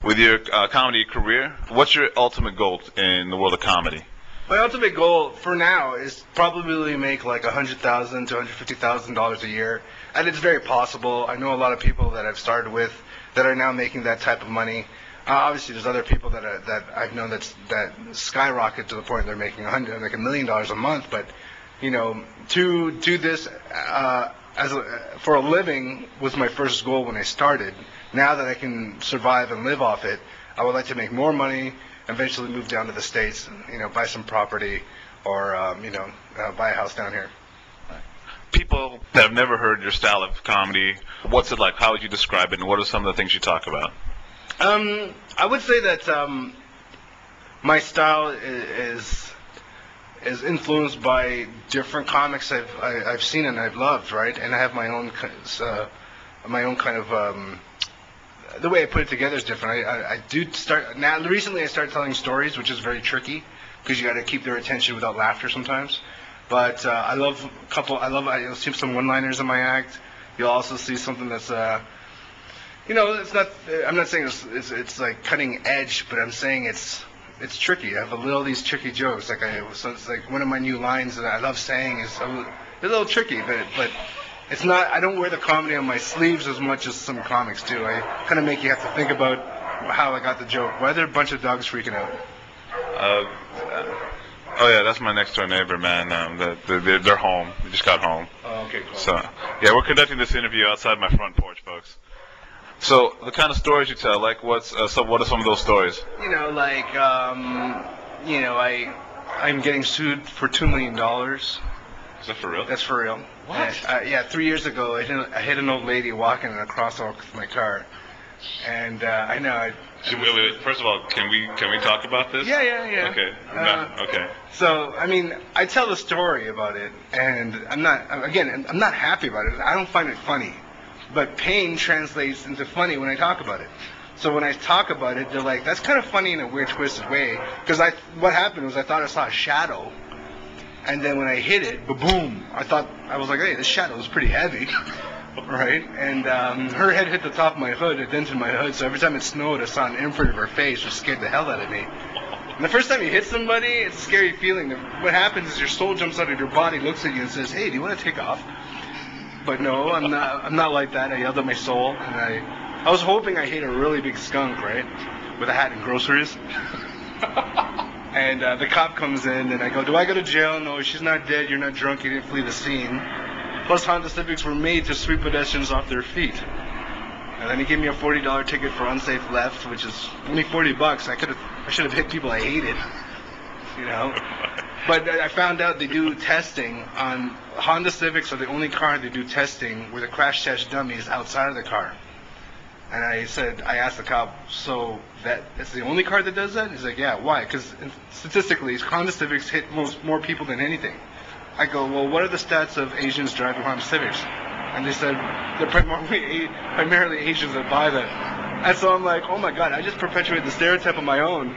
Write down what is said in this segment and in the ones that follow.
With your comedy career, what's your ultimate goal in the world of comedy? My ultimate goal for now is probably make like $100,000 to $150,000 a year, and it's very possible. I know a lot of people that I've started with that are now making that type of money. Obviously, there's other people that I've known that skyrocket to the point they're making $1 million a month. But to do this for a living was my first goal when I started. Now that I can survive and live off it, I would like to make more money. Eventually move down to the States, buy some property, or buy a house down here. People that have never heard your style of comedy, what's it like? How would you describe it, and what are some of the things you talk about? I would say that my style is influenced by different comics I've seen and I've loved, right? And I have my own kind of. The way I put it together is different. I do start now. Recently, I started telling stories, which is very tricky because you got to keep their attention without laughter sometimes. But I love you'll see some one-liners in my act. You'll also see something that's it's not. I'm not saying it's like cutting edge, but I'm saying it's tricky. I have all these tricky jokes. So it's like one of my new lines that I love saying is a little tricky, but. It's not. I don't wear the comedy on my sleeves as much as some comics do. I kind of make you have to think about how I got the joke. Why are there a bunch of dogs freaking out? Oh yeah, that's my next door neighbor, man. They're home. They just got home. Oh, okay, cool. So yeah, we're conducting this interview outside my front porch, folks. So the kind of stories you tell, like what are some of those stories? I'm getting sued for $2 million. Is that for real? That's for real. What? Yeah, 3 years ago, I hit an old lady walking in a crosswalk with my car, and I know. Wait. First of all, can we talk about this? Yeah. Okay. Okay. So I tell the story about it, and I'm not happy about it. I don't find it funny, but pain translates into funny when I talk about it. So when I talk about it, they're like, "That's kind of funny in a weird, twisted way." Because what happened was I thought I saw a shadow. And then when I hit it, boom! I was like, hey, this shadow is pretty heavy, right? And her head hit the top of my hood, it dented my hood, so every time it snowed, I saw an imprint of her face, which scared the hell out of me. And the first time you hit somebody, it's a scary feeling. What happens is your soul jumps out of your body, looks at you, and says, hey, do you want to take off? But no, I'm not like that. I yelled at my soul, and I was hoping I hit a really big skunk, right, with a hat and groceries. And the cop comes in, and I go, do I go to jail? No, she's not dead. You're not drunk. You didn't flee the scene. Plus, Honda Civics were made to sweep pedestrians off their feet. And then he gave me a $40 ticket for unsafe left, which is only $40. I should have hit people I hated, But I found out they do testing on Honda Civics are the only car they do testing where the crash test dummy is outside of the car. And I asked the cop, so that's the only car that does that? He's like, yeah, why? Because statistically, Honda Civics hit more people than anything. I go, well, what are the stats of Asians driving Honda Civics? And they said, they're primarily Asians that buy that. And so I'm like, oh my God, I just perpetuated the stereotype of my own,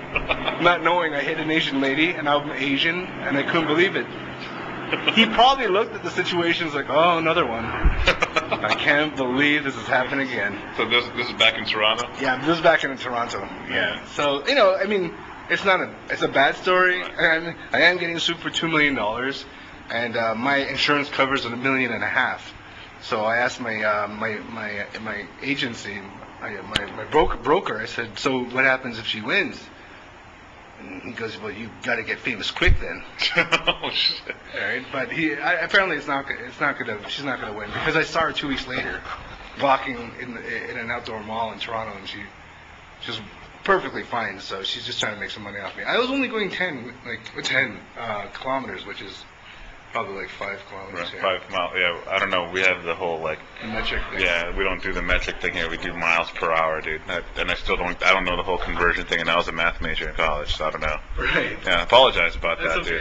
not knowing I hit an Asian lady, and I'm Asian, and I couldn't believe it. He probably looked at the situation and was like, oh, another one. I can't believe this is happening again. So this is back in Toronto? Yeah, this is back in Toronto. Yeah. So, it's a bad story. I am getting sued for $2 million, and my insurance covers $1.5 million. So I asked my agency, my broker, I said, so what happens if she wins? And he goes, well, you got to get famous quick then. Oh shit! All right, but apparently she's not gonna win because I saw her 2 weeks later, walking in an outdoor mall in Toronto, and she's perfectly fine. So she's just trying to make some money off me. I was only going 10 kilometers, which is probably like 5 kilometers. Right, 5 miles. Yeah, I don't know. We have the whole metric thing. Yeah, we don't do the metric thing here. We do miles per hour, dude. And I don't know the whole conversion thing. And I was a math major in college, so I don't know. Right. Yeah, I apologize about that, okay. dude.